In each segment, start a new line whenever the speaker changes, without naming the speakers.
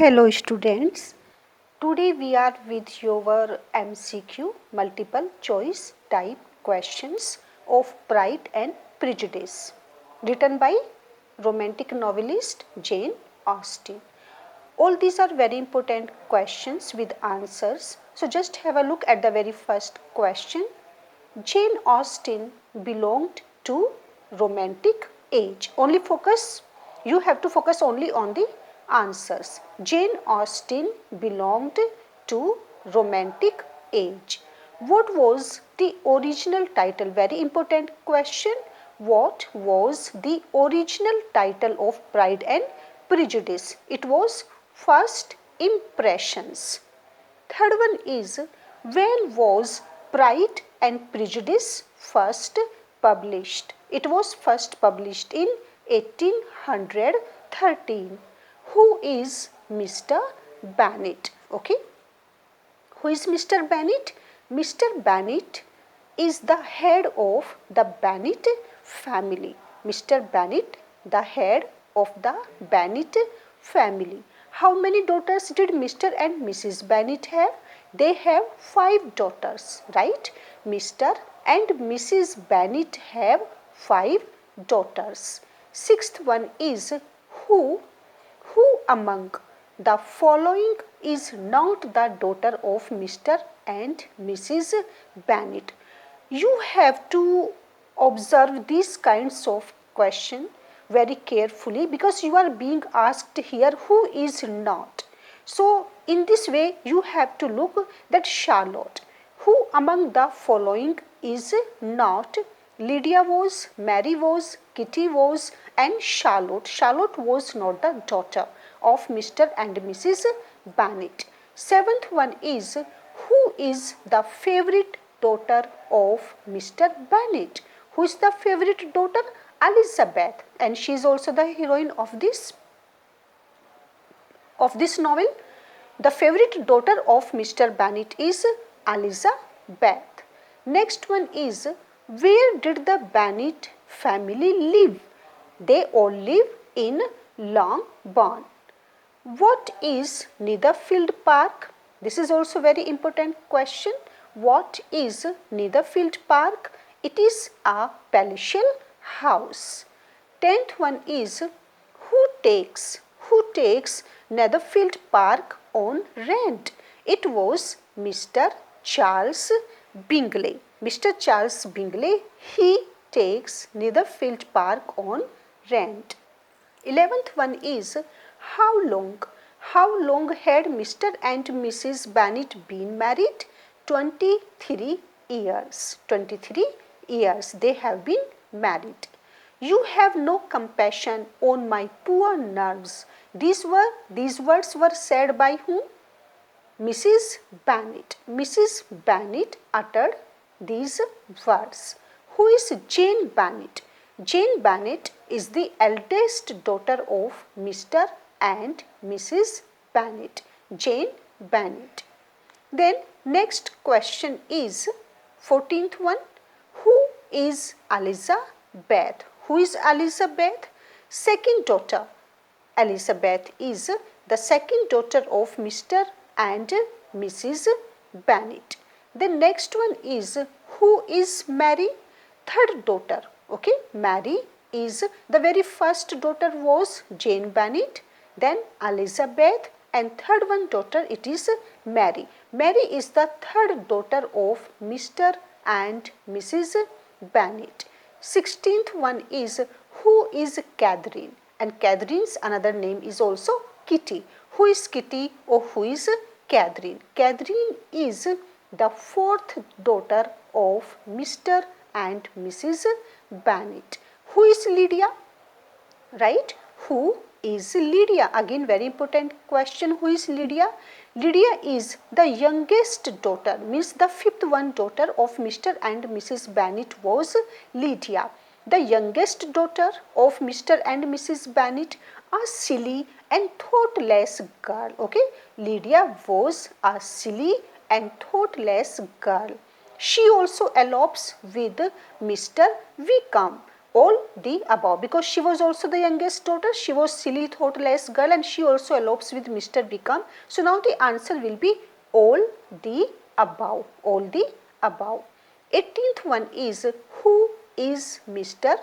Hello students, today we are with your MCQ multiple choice type questions of Pride and Prejudice written by romantic novelist Jane Austen. All these are very important questions with answers. So just have a look at the very first question. Jane Austen belonged to romantic age. You have to focus only on the answers. Jane Austen belonged to romantic age. What was the original title? Very important question. What was the original title of Pride and Prejudice? It was First Impressions. Third one is, when was Pride and Prejudice first published? It was first published in 1813. Who is Mr. Bennet? Okay. Who is Mr. Bennet? Mr. Bennet is the head of the Bennet family. Mr. Bennet, the head of the Bennet family. How many daughters did Mr. and Mrs. Bennet have? They have 5 daughters, right? Mr. and Mrs. Bennet have 5 daughters. Sixth one is, who among the following is not the daughter of Mr. and Mrs. Bennet? You have to observe these kinds of questions very carefully because you are being asked here who is not. So in this way you have to look that Charlotte. Who among the following is not? Lydia was, Mary was, Kitty was and Charlotte. Charlotte was not the daughter of Mr. and Mrs. Bennet. Seventh one is, who is the favorite daughter of Mr. Bennet? Who is the favorite daughter? Elizabeth, and she is also the heroine of this novel. The favorite daughter of Mr. Bennet is Elizabeth. Next one is, where did the Bennet family live? They all live in Longbourn. What is Netherfield Park? This is also very important question. What is Netherfield Park? It is a palatial house. 10th one is, who takes Netherfield Park on rent? It was Mr. Charles Bingley. Mr. Charles Bingley, he takes Netherfield Park on rent. 11th one is, how long had Mr. and Mrs. Bennet been married? 23 years. 23 years they have been married. You have no compassion on my poor nerves. These words were said by whom? Mrs. Bennet. Mrs. Bennet uttered these words. Who is Jane Bennet? Jane Bennet is the eldest daughter of Mr. and Mrs. Bennet. Jane Bennet. Then next question is 14th one. Who is Elizabeth? Who is Elizabeth? Second daughter. Elizabeth is the second daughter of Mr. and Mrs. Bennet. The next one is, who is Mary? Third daughter. Okay, Mary is the very first daughter was Jane Bennet, then Elizabeth, and third one daughter it is Mary. Mary is the third daughter of Mr. and Mrs. Bennet. 16th one is, who is Catherine? And Catherine's another name is also Kitty. Who is Kitty or who is Catherine? Catherine is the fourth daughter of Mr. and Mrs. Bennet. Who is Lydia? Right? Who is Lydia? Again very important question. Who is Lydia? Lydia is the youngest daughter, means the fifth one daughter of Mr. and Mrs. Bennet was Lydia. The youngest daughter of Mr. and Mrs. Bennet, a silly and thoughtless girl. Okay, Lydia was a silly and thoughtless girl. She also elopes with Mr. Wickham. all the above, because she was also the youngest daughter, she was silly, thoughtless girl, and she also elopes with Mr. Bickham. So now the answer will be all the above, all the above. 18th one is, who is Mr.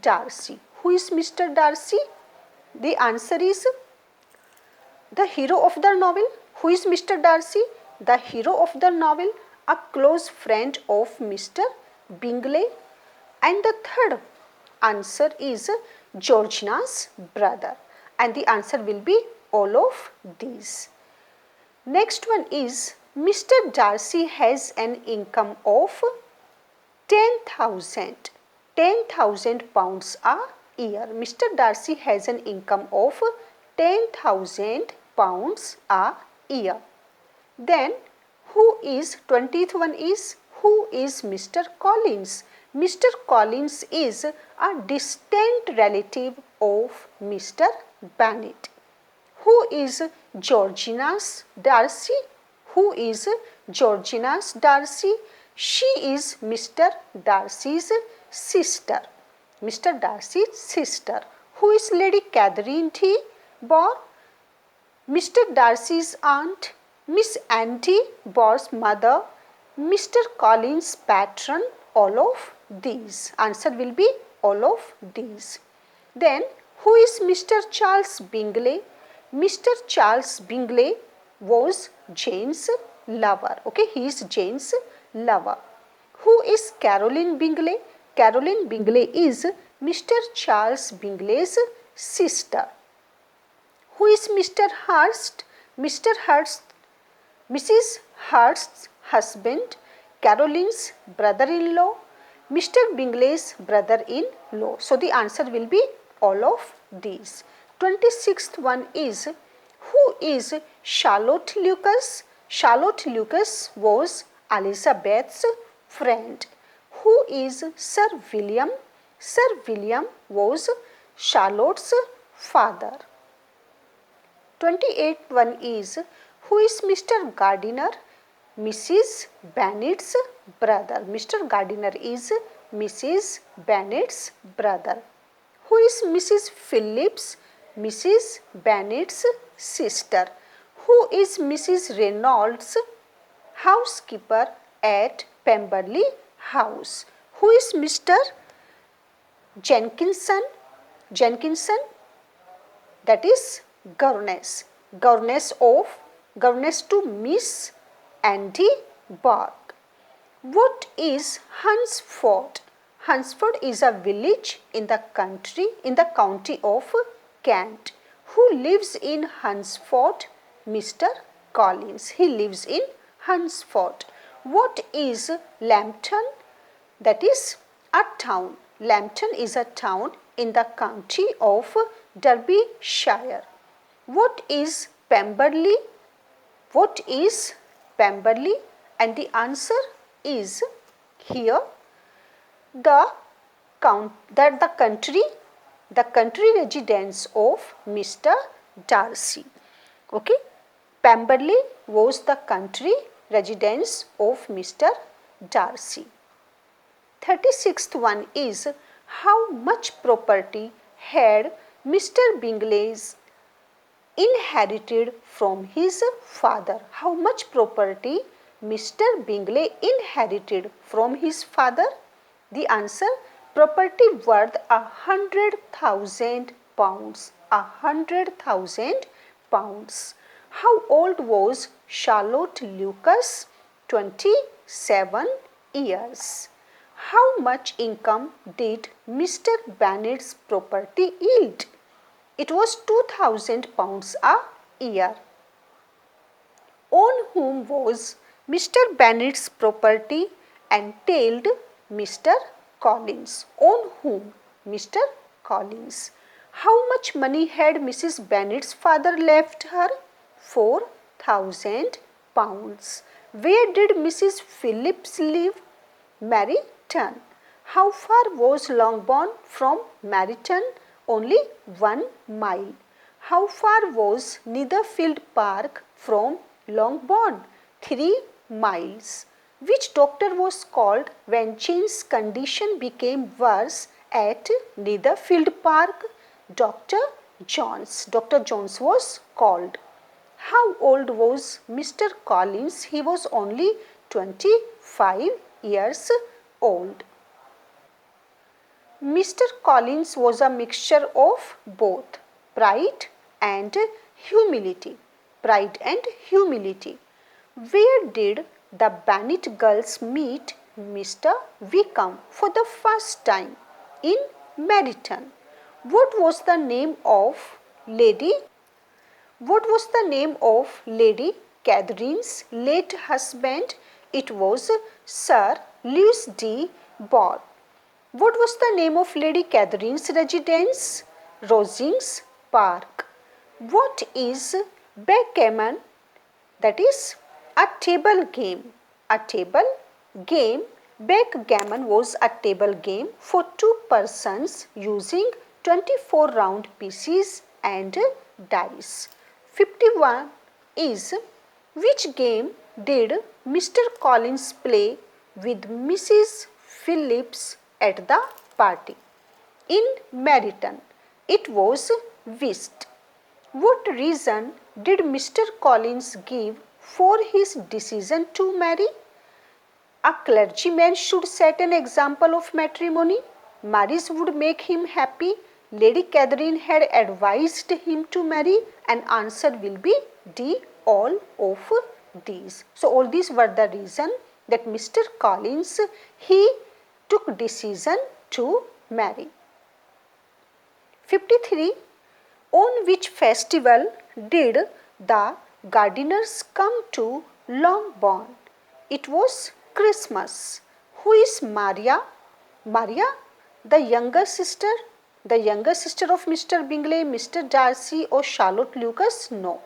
Darcy? Who is Mr. Darcy? The answer is the hero of the novel. Who is Mr. Darcy? The hero of the novel, a close friend of Mr. Bingley. And the third answer is Georgina's brother, and the answer will be all of these. Next one is, Mr. Darcy has an income of 10,000 pounds a year. Mr. Darcy has an income of 10,000 pounds a year. Then who is, 20th one is, who is Mr. Collins? Mr. Collins is a distant relative of Mr. Bennet. Who is Georgina's Darcy? Who is Georgina's Darcy? She is Mr. Darcy's sister. Mr. Darcy's sister. Who is Lady Catherine T. Bore? Mr. Darcy's aunt. Miss Auntie Bore's mother. Mr. Collins' patron. All of these. Answer will be all of these. Then who is Mr. Charles Bingley? Mr. Charles Bingley was Jane's lover. Okay, he is Jane's lover. Who is Caroline Bingley? Caroline Bingley is Mr. Charles Bingley's sister. Who is Mr. Hurst? Mr. Hurst, Mrs. Hurst's husband, Caroline's brother-in-law, Mr. Bingley's brother-in-law. So the answer will be all of these. 26th one is, who is Charlotte Lucas? Charlotte Lucas was Elizabeth's friend. Who is Sir William? Sir William was Charlotte's father. 28th one is, who is Mr. Gardiner? Mrs. Bennet's brother. Mr. Gardiner is Mrs. Bennet's brother. Who is Mrs. Phillips? Mrs. Bennet's sister. Who is Mrs. Reynolds? Housekeeper at Pemberley House. Who is Mr. Jenkinson? Jenkinson, that is governess. Governess to Miss Andy Bark. What is Hunsford? Hunsford is a village in the county of Kent. Who lives in Hunsford? Mr. Collins. He lives in Hunsford. What is Lambton? That is a town. Lambton is a town in the county of Derbyshire. What is Pemberley? What is Pemberley? And the answer is here the country residence of Mr. Darcy. Okay, Pemberley was the country residence of Mr. Darcy. 36th one is, how much property had Mr. Bingley's inherited from his father? How much property Mr. Bingley inherited from his father? The answer, property worth 100,000 pounds. 100,000 pounds. How old was Charlotte Lucas? 27 years. How much income did Mr. Bennet's property yield? It was 2,000 pounds a year. On whom was Mr. Bennet's property entailed? Mr. Collins. On whom? Mr. Collins. How much money had Mrs. Bennet's father left her? 4,000 pounds. Where did Mrs. Phillips live? Meryton. How far was Longbourn from Meryton? Only 1 mile. How far was Netherfield Park from Longbourn? 3 miles. Which doctor was called when Jane's condition became worse at Netherfield Park. Dr. Jones. Dr. Jones was called. How old was Mr. Collins? He was only 25 years old. Mr. Collins was a mixture of both pride and humility. Pride and humility. Where did the Bennet girls meet Mr. Wickham for the first time? In Meryton. What was the name of Lady Catherine's late husband? It was Sir Lewis de Bourgh. What was the name of Lady Catherine's residence? Rosings Park. What is backgammon? That is a table game. A table game. Backgammon was a table game for two persons using 24 round pieces and dice. 51 is which game did Mr. Collins play with Mrs. Phillips at the party? In Meryton. It was whist. What reason did Mr. Collins give for his decision to marry? A clergyman should set an example of matrimony. Marriage would make him happy. Lady Catherine had advised him to marry. An answer will be D, all of these. So all these were the reason that Mr. Collins, he took decision to marry. 53. On which festival did the Gardiners come to Longbourn? It was Christmas. Who is Maria? Maria, the younger sister of Mr. Bingley, Mr. Darcy or Charlotte Lucas? No.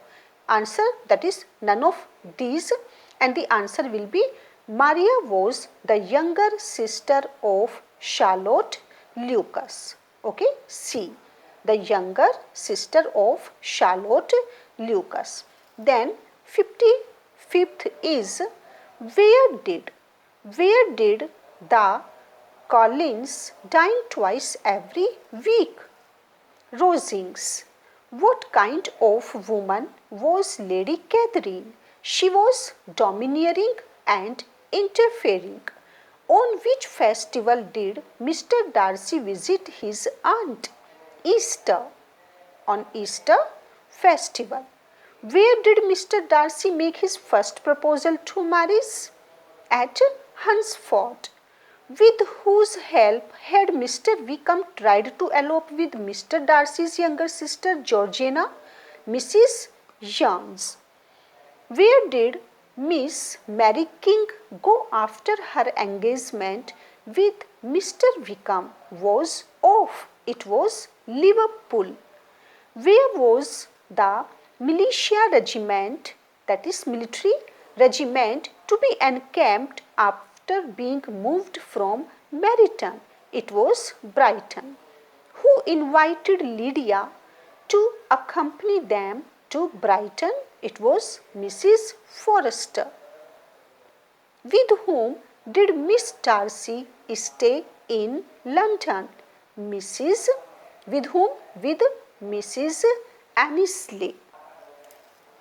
Answer, that is none of these, and the answer will be Maria was the younger sister of Charlotte Lucas. Okay, C, the younger sister of Charlotte Lucas. Then 55th is where did the Collins dine twice every week? Rosings. What kind of woman was Lady Catherine? She was domineering and interfering. On which festival did Mr. Darcy visit his aunt? Easter. On Easter festival. Where did Mr. Darcy make his first proposal to marriage? At Hunsford. With whose help had Mr. Wickham tried to elope with Mr. Darcy's younger sister Georgiana? Mrs. Youngs. Where did Miss Mary King go after her engagement with Mr. Wickham was off? It was Liverpool. Where was the militia regiment, that is military regiment, to be encamped after being moved from Meryton? It was Brighton. Who invited Lydia to accompany them to Brighton? It was Mrs. Forrester. With whom did Miss Darcy stay in London? With whom? With Mrs. Annesley.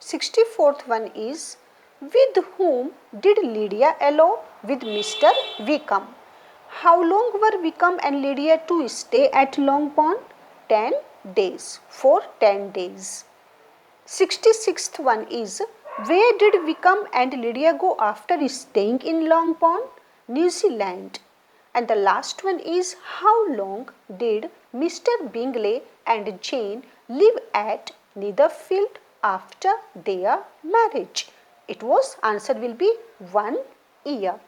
64th one is with whom did Lydia elope? With Mr. Wickham. How long were Wickham and Lydia to stay at Longbourn? 10 days. For 10 days. 66th one is where did Wickham and Lydia go after staying in Longbourn? New Zealand. And the last one is how long did Mr. Bingley and Jane live at Netherfield after their marriage? It was, answer will be 1 year.